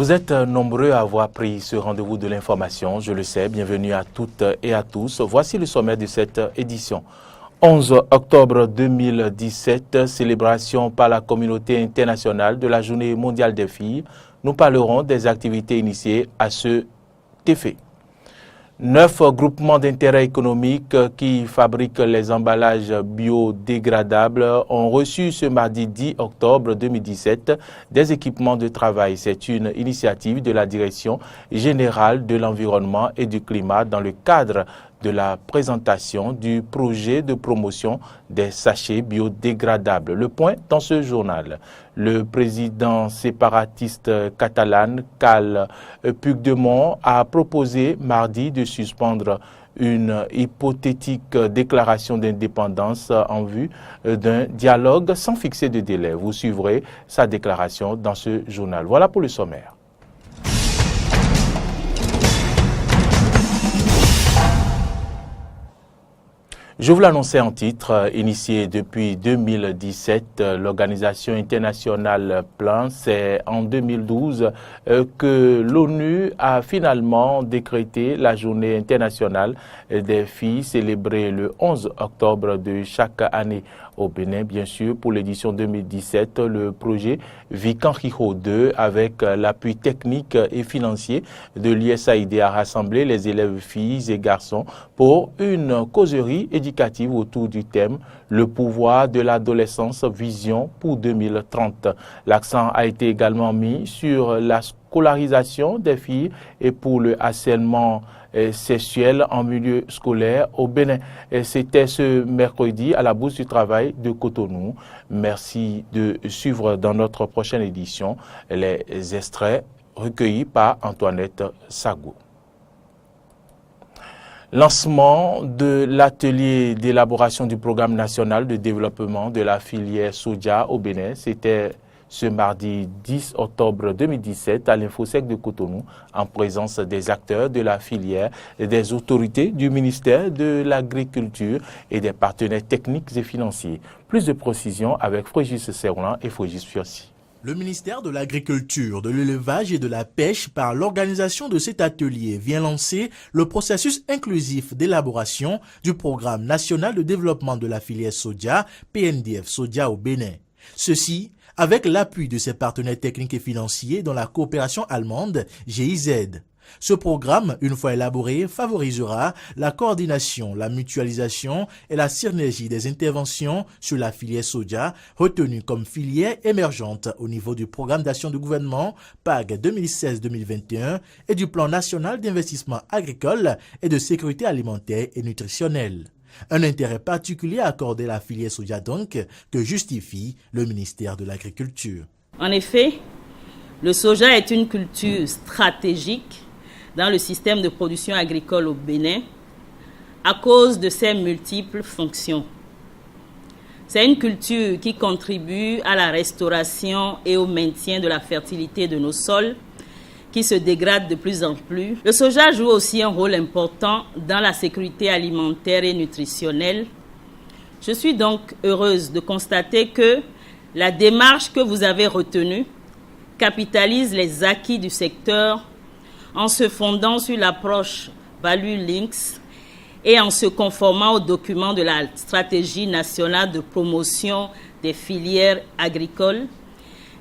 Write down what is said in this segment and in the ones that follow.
Vous êtes nombreux à avoir pris ce rendez-vous de l'information, je le sais. Bienvenue à toutes et à tous. Voici le sommaire de cette édition. 11 octobre 2017, célébration par la communauté internationale de la Journée mondiale des filles. Nous parlerons des activités initiées à ce effet. 9 groupements d'intérêt économique qui fabriquent les emballages biodégradables ont reçu ce mardi 10 octobre 2017 des équipements de travail. C'est une initiative de la Direction générale de l'environnement et du climat dans le cadre de la présentation du projet de promotion des sachets biodégradables. Le point dans ce journal. Le président séparatiste catalan, Carles Puigdemont, a proposé mardi de suspendre une hypothétique déclaration d'indépendance en vue d'un dialogue sans fixer de délai. Vous suivrez sa déclaration dans ce journal. Voilà pour le sommaire. Je vous l'annonçais en titre, initié depuis 2017, l'Organisation internationale Plan, c'est en 2012 que l'ONU a finalement décrété la Journée internationale des filles, célébrée le 11 octobre de chaque année au Bénin. Bien sûr, pour l'édition 2017, le projet Vikanriho 2, avec l'appui technique et financier de l'USAID, a rassemblé les élèves filles et garçons pour une causerie éducative autour du thème « Le pouvoir de l'adolescence, vision pour 2030 ». L'accent a été également mis sur la scolarisation des filles et pour le harcèlement sexuel en milieu scolaire au Bénin. C'était ce mercredi à la Bourse du Travail de Cotonou. Merci de suivre dans notre prochaine édition les extraits recueillis par Antoinette Sagou. Lancement de l'atelier d'élaboration du programme national de développement de la filière soja au Bénin. C'était ce mardi 10 octobre 2017 à l'Infosec de Cotonou, en présence des acteurs de la filière, des autorités du ministère de l'Agriculture et des partenaires techniques et financiers. Plus de précisions avec Frégis Seroulan et Frégis Fiossi. Le ministère de l'Agriculture, de l'Élevage et de la Pêche, par l'organisation de cet atelier, vient lancer le processus inclusif d'élaboration du Programme national de développement de la filière soja, PNDF Soja au Bénin. Ceci avec l'appui de ses partenaires techniques et financiers dans la coopération allemande GIZ. Ce programme, une fois élaboré, favorisera la coordination, la mutualisation et la synergie des interventions sur la filière soja, retenue comme filière émergente au niveau du programme d'action du gouvernement PAG 2016-2021 et du plan national d'investissement agricole et de sécurité alimentaire et nutritionnelle. Un intérêt particulier accordé à la filière soja donc que justifie le ministère de l'Agriculture. En effet, le soja est une culture stratégique dans le système de production agricole au Bénin à cause de ses multiples fonctions. C'est une culture qui contribue à la restauration et au maintien de la fertilité de nos sols qui se dégradent de plus en plus. Le soja joue aussi un rôle important dans la sécurité alimentaire et nutritionnelle. Je suis donc heureuse de constater que la démarche que vous avez retenue capitalise les acquis du secteur en se fondant sur l'approche Value Links et en se conformant aux documents de la stratégie nationale de promotion des filières agricoles,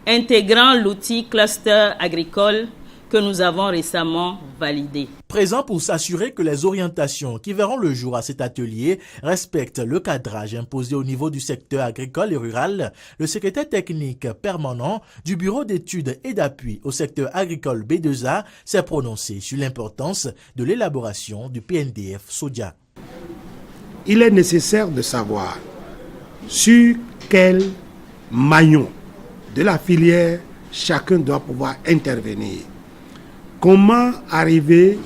intégrant l'outil cluster agricole que nous avons récemment validé. Présent pour s'assurer que les orientations qui verront le jour à cet atelier respectent le cadrage imposé au niveau du secteur agricole et rural, le secrétaire technique permanent du Bureau d'études et d'appui au secteur agricole B2A s'est prononcé sur l'importance de l'élaboration du PNDF Soja. Il est nécessaire de savoir sur quel maillon de la filière chacun doit pouvoir intervenir. Comment arriver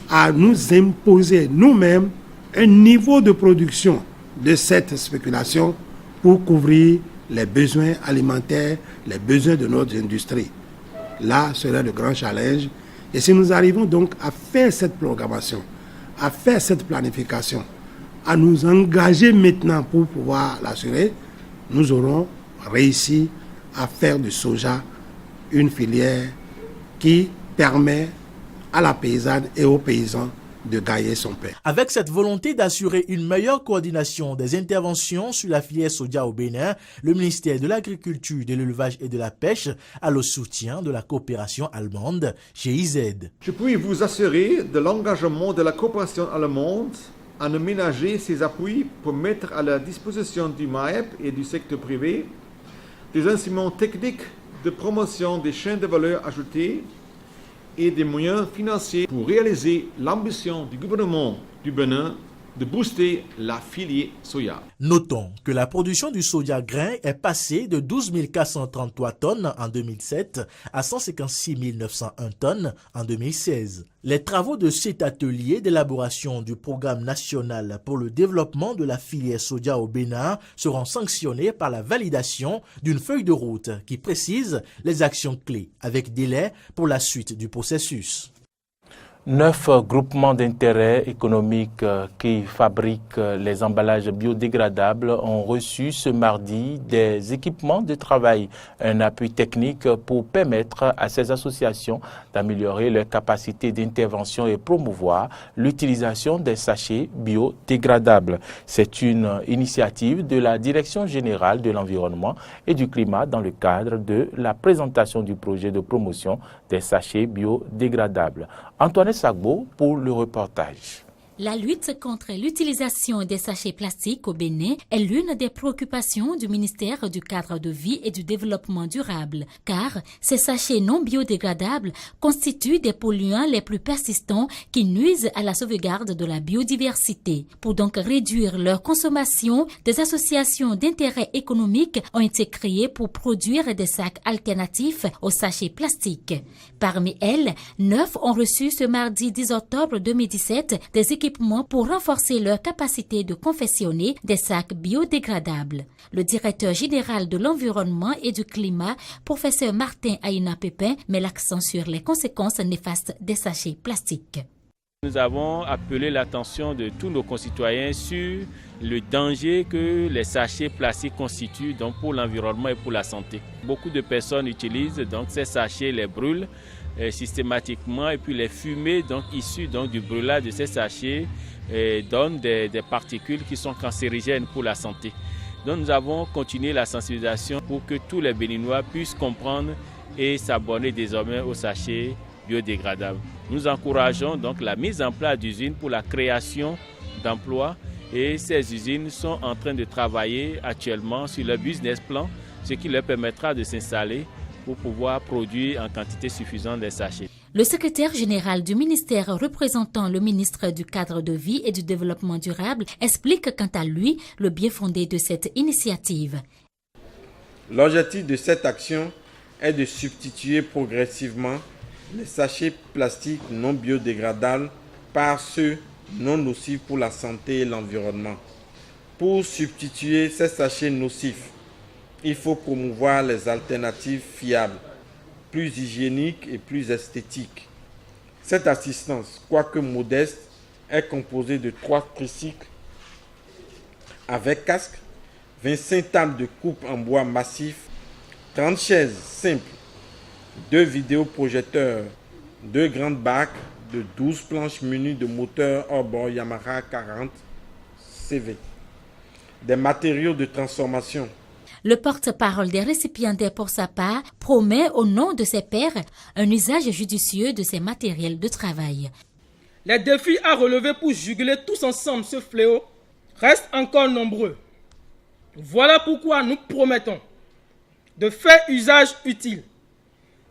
à nous imposer nous-mêmes un niveau de production de cette spéculation pour couvrir les besoins alimentaires, les besoins de notre industrie. Là serait le grand challenge. Et si nous arrivons donc à faire cette programmation, à faire cette planification, à nous engager maintenant pour pouvoir l'assurer, nous aurons réussi à faire du soja une filière qui permet à la paysanne et aux paysans de gagner son pain. Avec cette volonté d'assurer une meilleure coordination des interventions sur la filière soja au Bénin, le ministère de l'Agriculture, de l'Élevage et de la Pêche a le soutien de la coopération allemande GIZ. Je puis vous assurer de l'engagement de la coopération allemande à ne ménager ses appuis pour mettre à la disposition du MAEP et du secteur privé des instruments techniques de promotion des chaînes de valeur ajoutée et des moyens financiers pour réaliser l'ambition du gouvernement du Bénin de booster la filière soja. Notons que la production du soja grain est passée de 12 433 tonnes en 2007 à 156 901 tonnes en 2016. Les travaux de cet atelier d'élaboration du programme national pour le développement de la filière soja au Bénin seront sanctionnés par la validation d'une feuille de route qui précise les actions clés avec délai pour la suite du processus. 9 groupements d'intérêt économique qui fabriquent les emballages biodégradables ont reçu ce mardi des équipements de travail, un appui technique pour permettre à ces associations d'améliorer leur capacité d'intervention et promouvoir l'utilisation des sachets biodégradables. C'est une initiative de la Direction générale de l'environnement et du climat dans le cadre de la présentation du projet de promotion des sachets biodégradables. Antoine Sagbo pour le reportage. La lutte contre l'utilisation des sachets plastiques au Bénin est l'une des préoccupations du ministère du Cadre de vie et du Développement durable, car ces sachets non biodégradables constituent des polluants les plus persistants qui nuisent à la sauvegarde de la biodiversité. Pour donc réduire leur consommation, des associations d'intérêt économique ont été créées pour produire des sacs alternatifs aux sachets plastiques. Parmi elles, 9 ont reçu ce mardi 10 octobre 2017 des équipements pour renforcer leur capacité de confectionner des sacs biodégradables. Le directeur général de l'environnement et du climat, professeur Martin Aïna Pépin, met l'accent sur les conséquences néfastes des sachets plastiques. Nous avons appelé l'attention de tous nos concitoyens sur le danger que les sachets plastiques constituent donc pour l'environnement et pour la santé. Beaucoup de personnes utilisent donc ces sachets, les brûlent systématiquement et puis les fumées donc issues donc du brûlage de ces sachets donnent des particules qui sont cancérigènes pour la santé. Donc nous avons continué la sensibilisation pour que tous les Béninois puissent comprendre et s'abonner désormais aux sachets biodégradables. Nous encourageons donc la mise en place d'usines pour la création d'emplois et ces usines sont en train de travailler actuellement sur leur business plan, ce qui leur permettra de s'installer pour pouvoir produire en quantité suffisante des sachets. Le secrétaire général du ministère représentant le ministre du Cadre de vie et du Développement durable explique quant à lui le bien fondé de cette initiative. L'objectif de cette action est de substituer progressivement les sachets plastiques non biodégradables par ceux non nocifs pour la santé et l'environnement. Pour substituer ces sachets nocifs, il faut promouvoir les alternatives fiables, plus hygiéniques et plus esthétiques. Cette assistance, quoique modeste, est composée de 3 tricycles avec casque, 25 tables de coupe en bois massif, 30 chaises simples, 2 vidéoprojecteurs, 2 grandes bacs de 12 planches munies de moteurs hors bord Yamaha 40 CV, des matériaux de transformation. Le porte-parole des récipiendaires pour sa part promet au nom de ses pairs un usage judicieux de ces matériels de travail. Les défis à relever pour juguler tous ensemble ce fléau restent encore nombreux. Voilà pourquoi nous promettons de faire usage utile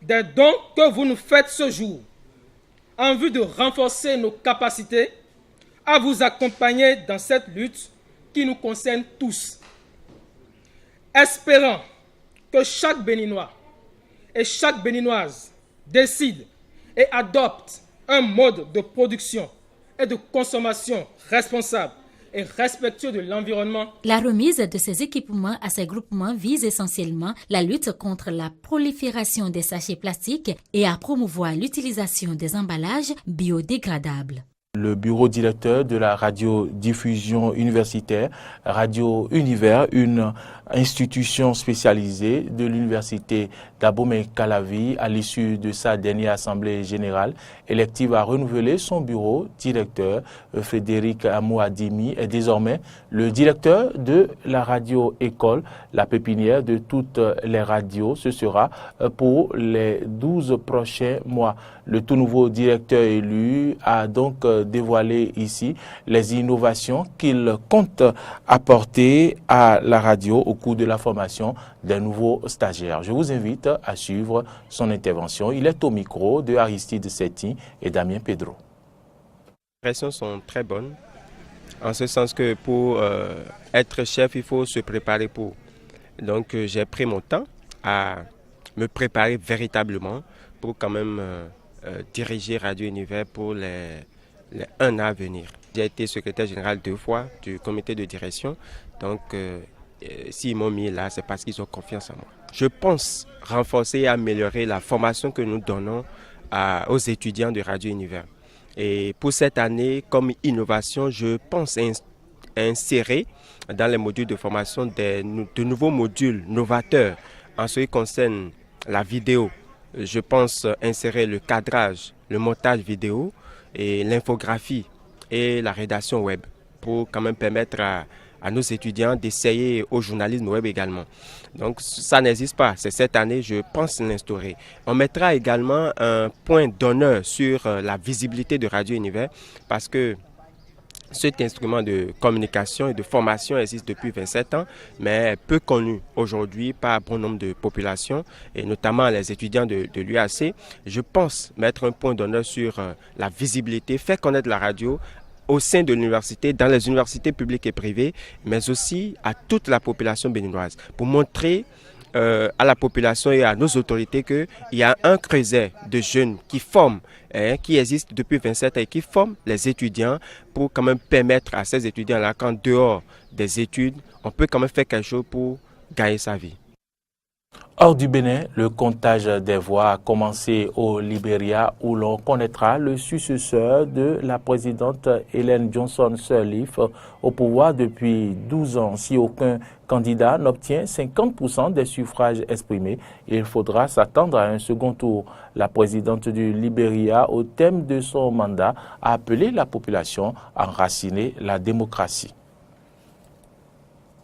des dons que vous nous faites ce jour en vue de renforcer nos capacités à vous accompagner dans cette lutte qui nous concerne tous. Espérant que chaque Béninois et chaque Béninoise décide et adopte un mode de production et de consommation responsable et respectueux de l'environnement. La remise de ces équipements à ces groupements vise essentiellement la lutte contre la prolifération des sachets plastiques et à promouvoir l'utilisation des emballages biodégradables. Le bureau directeur de la radiodiffusion universitaire, Radio Univers, une institution spécialisée de l'Université d'Abidjan, Dahomey Calavi, à l'issue de sa dernière assemblée générale élective, a renouvelé son bureau. Directeur Frédéric Amouadimi est désormais le directeur de la radio-école, la pépinière de toutes les radios. Ce sera pour les 12 prochains mois. Le tout nouveau directeur élu a donc dévoilé ici les innovations qu'il compte apporter à la radio au cours de la formation des nouveaux stagiaires. Je vous invite à suivre son intervention. Il est au micro de Aristide Setti et Damien Pedro. Les impressions sont très bonnes, en ce sens que pour être chef, il faut se préparer pour. Donc j'ai pris mon temps à me préparer véritablement pour quand même diriger Radio Univers pour les 1 an à venir. J'ai été secrétaire général 2 fois du comité de direction, donc s'ils m'ont mis là, c'est parce qu'ils ont confiance en moi. Je pense renforcer et améliorer la formation que nous donnons aux étudiants de Radio Univers. Et pour cette année, comme innovation, je pense insérer dans les modules de formation de nouveaux modules novateurs en ce qui concerne la vidéo. Je pense insérer le cadrage, le montage vidéo et l'infographie et la rédaction web pour quand même permettre à nos étudiants d'essayer au journalisme web également. Donc ça n'existe pas, c'est cette année, je pense l'instaurer. On mettra également un point d'honneur sur la visibilité de Radio Univers parce que cet instrument de communication et de formation existe depuis 27 ans, mais peu connu aujourd'hui par un bon nombre de populations, et notamment les étudiants de l'UAC. Je pense mettre un point d'honneur sur la visibilité, faire connaître la radio au sein de l'université, dans les universités publiques et privées, mais aussi à toute la population béninoise, pour montrer à la population et à nos autorités qu'il y a un creuset de jeunes qui forment, qui existe depuis 27 ans et qui forment les étudiants pour quand même permettre à ces étudiants-là qu'en dehors des études, on peut quand même faire quelque chose pour gagner sa vie. Hors du Bénin, le comptage des voix a commencé au Libéria où l'on connaîtra le successeur de la présidente Ellen Johnson Sirleaf au pouvoir depuis 12 ans. Si aucun candidat n'obtient 50% des suffrages exprimés, il faudra s'attendre à un second tour. La présidente du Libéria, au thème de son mandat, a appelé la population à enraciner la démocratie.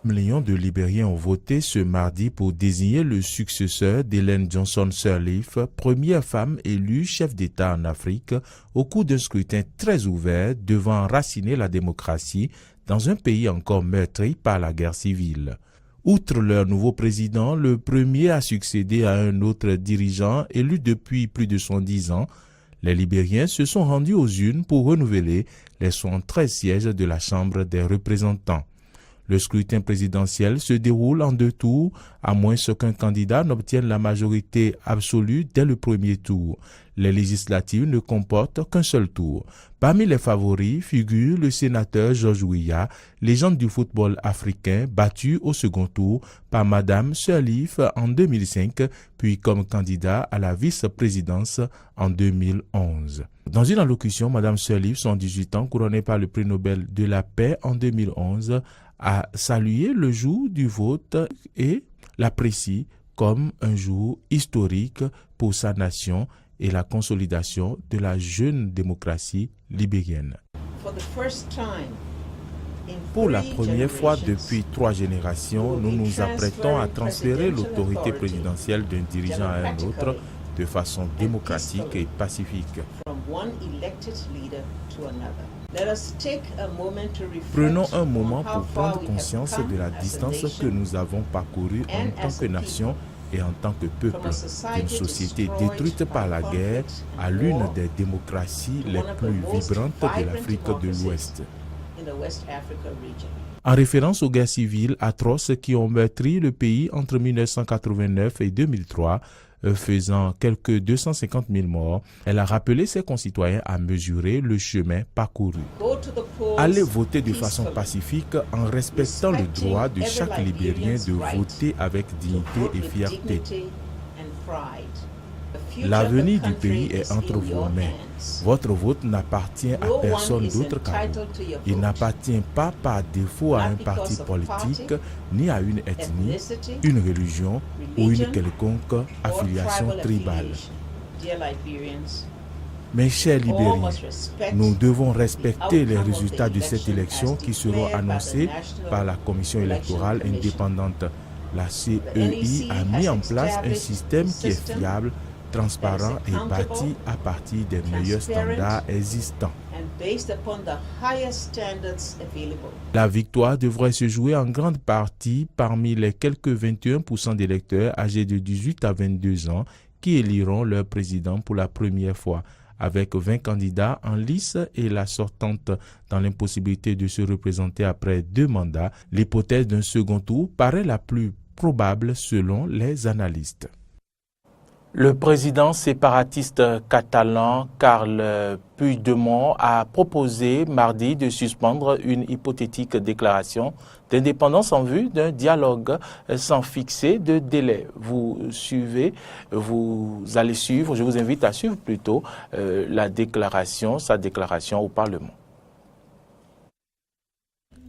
Millions de Libériens ont voté ce mardi pour désigner le successeur d'Ellen Johnson Sirleaf, première femme élue chef d'État en Afrique, au cours d'un scrutin très ouvert devant enraciner la démocratie dans un pays encore meurtri par la guerre civile. Outre leur nouveau président, le premier a succédé à un autre dirigeant élu depuis plus de 110 ans. Les Libériens se sont rendus aux urnes pour renouveler les 73 sièges de la Chambre des représentants. Le scrutin présidentiel se déroule en 2 tours, à moins qu'un candidat n'obtienne la majorité absolue dès le premier tour. Les législatives ne comportent qu'un seul tour. Parmi les favoris figure le sénateur George Weah, légende du football africain, battu au second tour par Madame Sirleaf en 2005, puis comme candidat à la vice-présidence en 2011. Dans une allocution, Madame Sirleaf, 118 ans, couronnée par le prix Nobel de la paix en 2011, a salué le jour du vote et l'apprécie comme un jour historique pour sa nation et la consolidation de la jeune démocratie libérienne. Pour la première fois depuis 3 générations, nous nous apprêtons à transférer l'autorité présidentielle d'un dirigeant à un autre de façon démocratique et pacifique. Prenons un moment pour prendre conscience de la distance que nous avons parcourue en tant que nation et en tant que peuple, d'une société détruite par la guerre à l'une des démocraties les plus vibrantes de l'Afrique de l'Ouest. En référence aux guerres civiles atroces qui ont meurtri le pays entre 1989 et 2003, faisant quelques 250 000 morts, elle a rappelé ses concitoyens à mesurer le chemin parcouru. Allez voter de façon pacifique en respectant le droit de chaque Libérien de voter avec dignité et fierté. L'avenir du pays est entre vos mains. Votre vote n'appartient à personne d'autre qu'à vous. Il n'appartient pas par défaut à un parti politique, ni à une ethnie, une religion ou une quelconque affiliation tribale. Mes chers Libériens, nous devons respecter les résultats de cette élection qui seront annoncés par la Commission électorale indépendante. La CEI a mis en place un système qui est fiable, transparent et bâti à partir des meilleurs standards existants. La victoire devrait se jouer en grande partie parmi les quelques 21% d'électeurs âgés de 18 à 22 ans qui éliront leur président pour la première fois. Avec 20 candidats en lice et la sortante dans l'impossibilité de se représenter après 2 mandats, l'hypothèse d'un second tour paraît la plus probable selon les analystes. Le président séparatiste catalan Carles Puigdemont a proposé mardi de suspendre une hypothétique déclaration d'indépendance en vue d'un dialogue sans fixer de délai. Vous allez suivre, je vous invite à suivre plutôt sa déclaration au Parlement.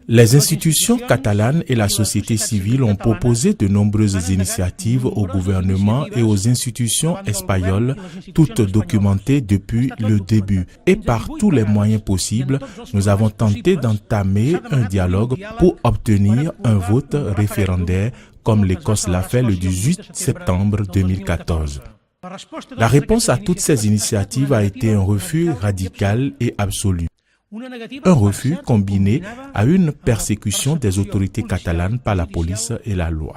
Les institutions catalanes et la société civile ont proposé de nombreuses initiatives au gouvernement et aux institutions espagnoles, toutes documentées depuis le début. Et par tous les moyens possibles, nous avons tenté d'entamer un dialogue pour obtenir un vote référendaire comme l'Écosse l'a fait le 18 septembre 2014. La réponse à toutes ces initiatives a été un refus radical et absolu. Un refus combiné à une persécution des autorités catalanes par la police et la loi.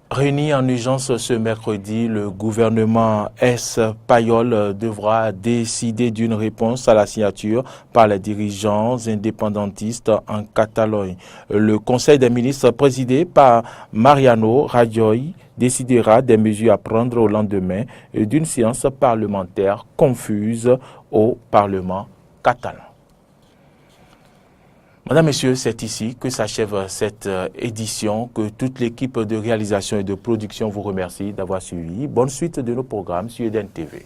Réuni en urgence ce mercredi, le gouvernement espagnol devra décider d'une réponse à la signature par les dirigeants indépendantistes en Catalogne. Le Conseil des ministres présidé par Mariano Rajoy décidera des mesures à prendre au lendemain d'une séance parlementaire confuse au Parlement catalan. Madame, Messieurs, c'est ici que s'achève cette édition, que toute l'équipe de réalisation et de production vous remercie d'avoir suivi. Bonne suite de nos programmes sur Eden TV.